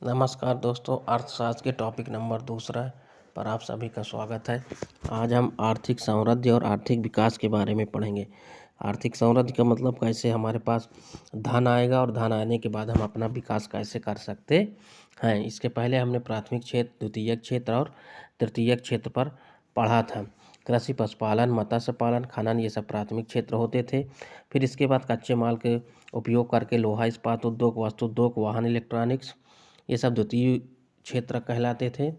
नमस्कार दोस्तों, अर्थशास्त्र के टॉपिक नंबर दूसरा पर आप सभी का स्वागत है। आज हम आर्थिक समृद्धि और आर्थिक विकास के बारे में पढ़ेंगे। आर्थिक समृद्धि का मतलब कैसे हमारे पास धन आएगा और धन आने के बाद हम अपना विकास कैसे कर सकते हैं। इसके पहले हमने प्राथमिक क्षेत्र, द्वितीयक क्षेत्र और तृतीयक क्षेत्र पर पढ़ा था। कृषि, पशुपालन, मत्स्य पालन, खनन, ये सब प्राथमिक क्षेत्र होते थे। फिर इसके बाद कच्चे माल के उपयोग करके लोहा इस्पात उद्योग, वस्तु उद्योग, वाहन, इलेक्ट्रॉनिक्स, ये सब द्वितीय क्षेत्र कहलाते थे।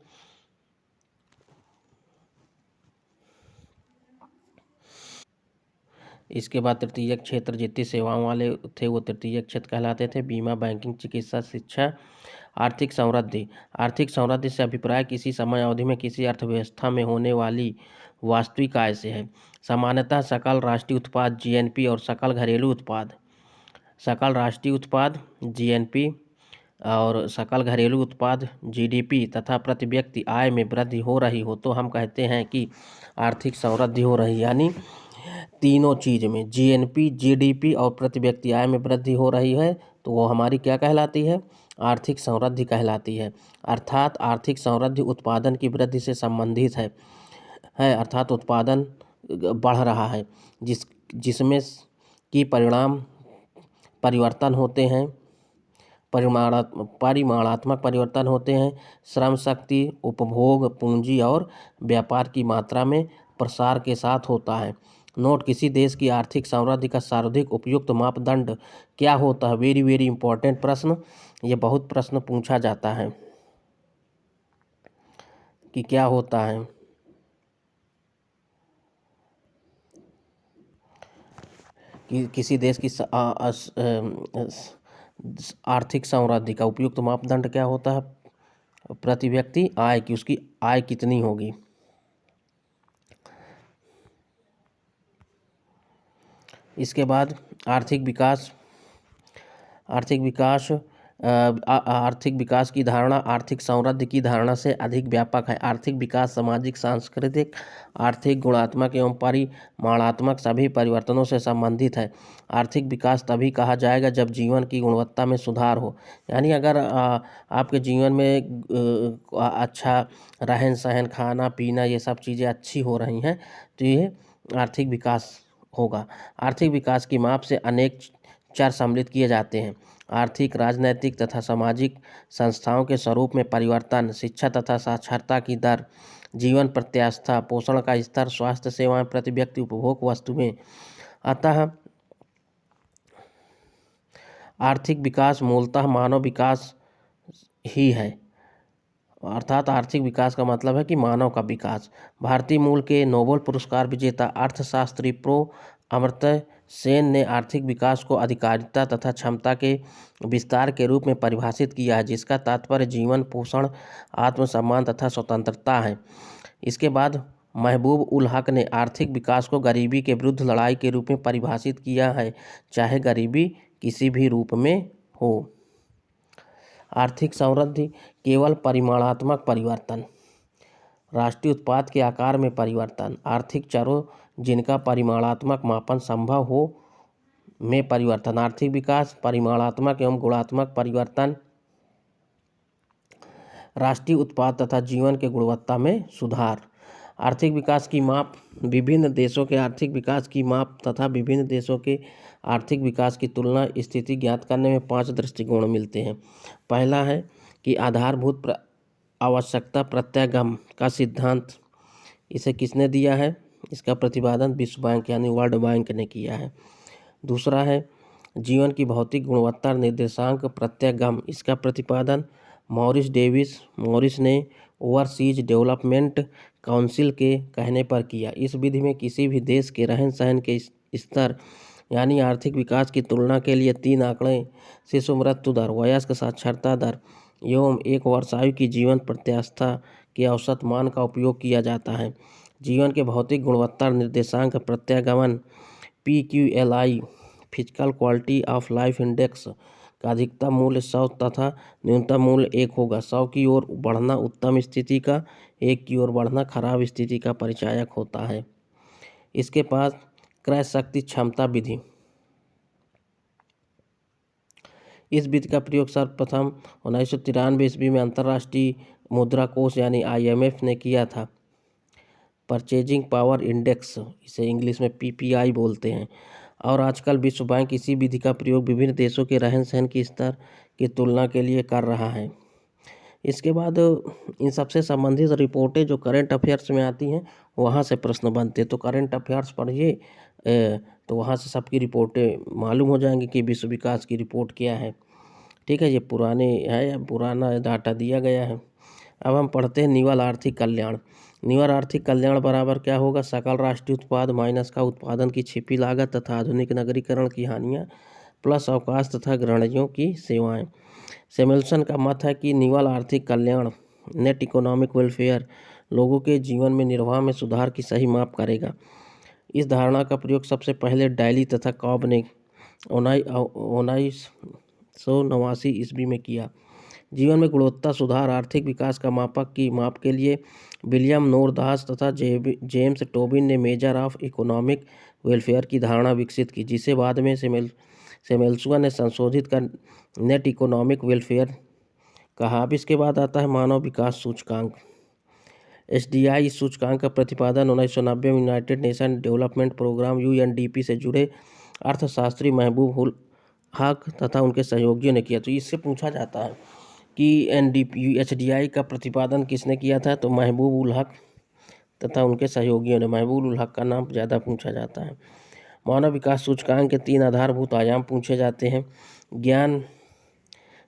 इसके बाद तृतीयक क्षेत्र जितनी सेवाओं वाले थे वो तृतीयक क्षेत्र कहलाते थे। बीमा, बैंकिंग, चिकित्सा, शिक्षा। आर्थिक समृद्धि, आर्थिक समृद्धि से अभिप्राय किसी समय अवधि में किसी अर्थव्यवस्था में होने वाली वास्तविक आय से है। सामान्यतः सकल राष्ट्रीय उत्पाद जीएनपी और सकल घरेलू उत्पाद, सकल राष्ट्रीय उत्पाद जीएनपी और सकल घरेलू उत्पाद जीडीपी तथा प्रति व्यक्ति आय में वृद्धि हो रही हो तो हम कहते हैं कि आर्थिक समृद्धि हो रही। यानी तीनों चीज़ में जीएनपी, जीडीपी और प्रति व्यक्ति आय में वृद्धि हो रही है तो वो हमारी क्या कहलाती है? आर्थिक समृद्धि कहलाती है। अर्थात आर्थिक समृद्धि उत्पादन की वृद्धि से संबंधित है अर्थात उत्पादन बढ़ रहा है जिसमें की परिवर्तन होते हैं, परिमाणात्मक परिवर्तन होते हैं। श्रम शक्ति, उपभोग, पूंजी और व्यापार की मात्रा में प्रसार के साथ होता है। नोट, किसी देश की आर्थिक समृद्धि का सर्वाधिक उपयुक्त मापदंड क्या होता है? वेरी वेरी इंपॉर्टेंट प्रश्न, ये बहुत प्रश्न पूछा जाता है कि क्या होता है। कि किसी देश की आर्थिक समृद्धि का उपयुक्त मापदंड क्या होता है? प्रति व्यक्ति आय की, उसकी आय कितनी होगी। इसके बाद आर्थिक विकास, आर्थिक विकास की धारणा आर्थिक समृद्धि की धारणा से अधिक व्यापक है। आर्थिक विकास सामाजिक, सांस्कृतिक, आर्थिक, गुणात्मक एवं परिमाणात्मक सभी परिवर्तनों से संबंधित है। आर्थिक विकास तभी कहा जाएगा जब जीवन की गुणवत्ता में सुधार हो। यानी अगर आपके जीवन में अच्छा रहन सहन, खाना पीना, ये सब चीज़ें अच्छी हो रही हैं तो ये आर्थिक विकास होगा। आर्थिक विकास की माप से अनेक चर सम्मिलित किए जाते हैं। आर्थिक, राजनैतिक तथा सामाजिक संस्थाओं के स्वरूप में परिवर्तन, शिक्षा तथा साक्षरता की दर, जीवन प्रत्याशा, पोषण का स्तर, स्वास्थ्य सेवाएं, प्रति व्यक्ति उपभोग वस्तुएं। अतः आर्थिक विकास मूलतः मानव विकास ही है। अर्थात आर्थिक विकास का मतलब है कि मानव का विकास। भारतीय मूल के नोबेल पुरस्कार विजेता अर्थशास्त्री प्रो अमर्त्य सेन ने आर्थिक विकास को अधिकारिता तथा क्षमता के विस्तार के रूप में परिभाषित किया है, जिसका तात्पर्य जीवन, पोषण, आत्मसम्मान तथा स्वतंत्रता है। इसके बाद महबूब उल हक ने आर्थिक विकास को गरीबी के विरुद्ध लड़ाई के रूप में परिभाषित किया है, चाहे गरीबी किसी भी रूप में हो। आर्थिक समृद्धि केवल परिमाणात्मक परिवर्तन, राष्ट्रीय उत्पाद के आकार में परिवर्तन, आर्थिक चरों जिनका परिमाणात्मक मापन संभव हो में परिवर्तन। आर्थिक विकास परिमाणात्मक एवं गुणात्मक परिवर्तन, राष्ट्रीय उत्पाद तथा जीवन के गुणवत्ता में सुधार। आर्थिक विकास की माप, विभिन्न देशों के आर्थिक विकास की माप तथा विभिन्न देशों के आर्थिक विकास की तुलना स्थिति ज्ञात करने में 5 दृष्टिकोण मिलते हैं। पहला है कि आधारभूत आवश्यकता प्रत्यागम का सिद्धांत, इसे किसने दिया है? इसका प्रतिपादन विश्व बैंक यानी वर्ल्ड बैंक ने किया है। दूसरा है जीवन की भौतिक गुणवत्ता निर्देशांक प्रत्यागम, इसका प्रतिपादन मॉरिस ने ओवरसीज डेवलपमेंट काउंसिल के कहने पर किया। इस विधि में किसी भी देश के रहन सहन के स्तर यानी आर्थिक विकास की तुलना के लिए 3 आंकड़े, शिशु मृत्यु दर, वयस्क साक्षरता दर एवं एक वर्षायु की जीवन प्रत्याशा के औसत मान का उपयोग किया जाता है। जीवन के भौतिक गुणवत्ता निर्देशांक प्रत्यागमन PQLI, physical quality of life index, का अधिकतम मूल्य 100 तथा न्यूनतम मूल्य 1 होगा। 100 की ओर बढ़ना उत्तम स्थिति का, 1 की ओर बढ़ना खराब स्थिति का परिचायक होता है। इसके पास क्रय शक्ति क्षमता विधि, इस विधि का प्रयोग सर्वप्रथम 1993 ईस्वी में अंतर्राष्ट्रीय मुद्रा कोष यानी IMF ने किया था। परचेजिंग पावर इंडेक्स, इसे इंग्लिश में PPI बोलते हैं, और आजकल विश्व बैंक इसी विधि का प्रयोग विभिन्न देशों के रहन सहन की स्तर की तुलना के लिए कर रहा है। इसके बाद इन सबसे संबंधित रिपोर्टें जो करंट अफेयर्स में आती हैं वहाँ से प्रश्न बनते हैं। तो करंट अफेयर्स पढ़िए, तो वहाँ से सबकी रिपोर्टें मालूम हो जाएंगी कि विश्व विकास की रिपोर्ट क्या है। ठीक है, ये पुराने है, पुराना डाटा दिया गया है। अब हम पढ़ते हैं निवल आर्थिक कल्याण। निवल आर्थिक कल्याण बराबर क्या होगा? सकल राष्ट्रीय उत्पाद माइनस का उत्पादन की छिपी लागत तथा आधुनिक नगरीकरण की हानियाँ प्लस अवकाश तथा गृहणियों की सेवाएं। सैमुअल्सन का मत है कि निवल आर्थिक कल्याण नेट इकोनॉमिक वेलफेयर लोगों के जीवन में निर्वाह में सुधार की सही माप करेगा। इस धारणा का प्रयोग सबसे पहले डैली तथा कॉब ने 1989 ईस्वी में किया। जीवन में गुणवत्ता सुधार आर्थिक विकास का मापक की माप के लिए विलियम नोरदास तथा जेम्स टोबिन ने मेजर ऑफ इकोनॉमिक वेलफेयर की धारणा विकसित की, जिसे बाद में सैमुअल्सन ने संशोधित कर नेट इकोनॉमिक वेलफेयर कहा। अब इसके बाद आता है मानव विकास सूचकांक SDI। इस सूचकांक का प्रतिपादन 1990 में United Nation Development Programme UNDP से जुड़े अर्थशास्त्री महबूब उल हक तथा उनके सहयोगियों ने किया। तो इससे पूछा जाता है कि HDI का प्रतिपादन किसने किया था? तो महबूब उल हक तथा उनके सहयोगियों ने। महबूब उल हक का नाम ज़्यादा पूछा जाता है। मानव विकास सूचकांक के 3 आधारभूत आयाम पूछे जाते हैं: ज्ञान,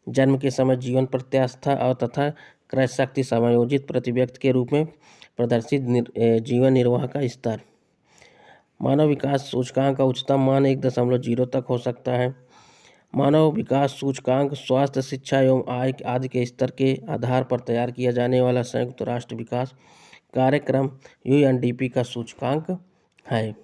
जन्म के समय जीवन प्रत्यास्था और तथा क्रय शक्ति समायोजित प्रति व्यक्ति के रूप में प्रदर्शित जीवन निर्वाह का स्तर। मानव विकास सूचकांक का उच्चतम मान 1.0 तक हो सकता है। मानव विकास सूचकांक स्वास्थ्य, शिक्षा एवं आय आदि के स्तर के आधार पर तैयार किया जाने वाला संयुक्त राष्ट्र विकास कार्यक्रम UNDP का सूचकांक है।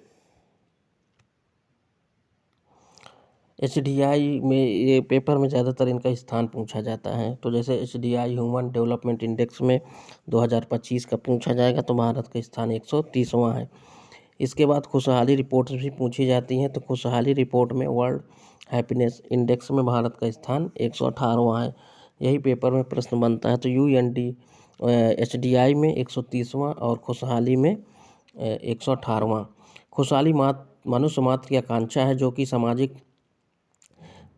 HDI में ये पेपर में ज़्यादातर इनका स्थान पूछा जाता है। तो जैसे HDI ह्यूमन डेवलपमेंट इंडेक्स में 2025 का पूछा जाएगा, तो भारत का स्थान 130वां है। इसके बाद खुशहाली रिपोर्ट्स भी पूछी जाती हैं। तो खुशहाली रिपोर्ट में वर्ल्ड हैप्पीनेस इंडेक्स में भारत का स्थान 118वां है। यही पेपर में प्रश्न बनता है। तो HDI में 130वां और खुशहाली में 118वां। खुशहाली मनुष्य मात्र की आकांक्षा है जो कि सामाजिक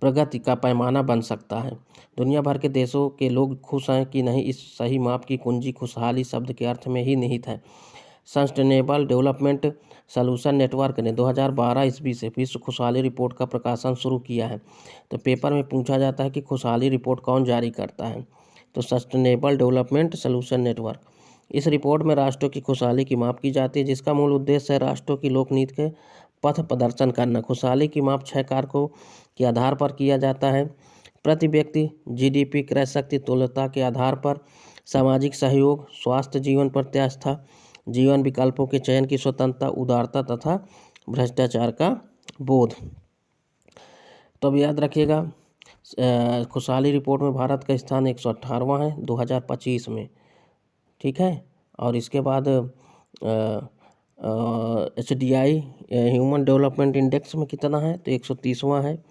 प्रगति का पैमाना बन सकता है। दुनिया भर के देशों के लोग खुश हैं कि नहीं, इस सही माप की कुंजी खुशहाली शब्द के अर्थ में ही निहित है। सस्टेनेबल डेवलपमेंट सॉल्यूशन नेटवर्क ने 2012 ईस्वी से विश्व खुशहाली रिपोर्ट का प्रकाशन शुरू किया है। तो पेपर में पूछा जाता है कि खुशहाली रिपोर्ट कौन जारी करता है? तो सस्टेनेबल डेवलपमेंट सॉल्यूशन नेटवर्क। इस रिपोर्ट में राष्ट्रों की खुशहाली की माप की जाती है, जिसका मूल उद्देश्य है राष्ट्रों की लोकनीति के पथ प्रदर्शन करना। खुशहाली की माप 6 कारकों के आधार पर किया जाता है: प्रति व्यक्ति GDP, क्रय शक्ति, तुल्यता के आधार पर, सामाजिक सहयोग, स्वास्थ्य, जीवन प्रत्यास्था, जीवन विकल्पों के चयन की स्वतंत्रता, उदारता तथा भ्रष्टाचार का बोध। तो अब याद रखिएगा, खुशहाली रिपोर्ट में भारत का स्थान 118वां है 2025 में। ठीक है, और इसके बाद HDI ह्यूमन डेवलपमेंट इंडेक्स में कितना है? तो 130वां है।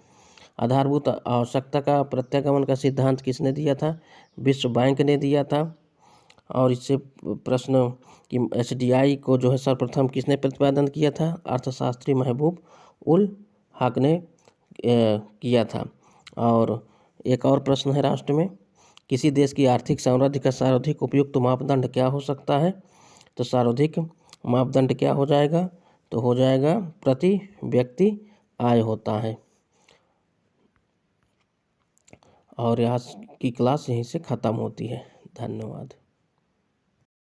आधारभूत आवश्यकता का प्रत्यागमन का सिद्धांत किसने दिया था? विश्व बैंक ने दिया था। और इससे प्रश्न कि HDI को जो है सर्वप्रथम किसने प्रतिपादन किया था? अर्थशास्त्री महबूब उल हक ने किया था। और एक और प्रश्न है राष्ट्र में, किसी देश की आर्थिक समृद्धि का सर्वाधिक उपयुक्त मापदंड क्या हो सकता है? तो सर्वाधिक मापदंड क्या हो जाएगा? तो हो जाएगा प्रति व्यक्ति आय होता है। और यहाँ की क्लास यहीं से ख़त्म होती है। धन्यवाद।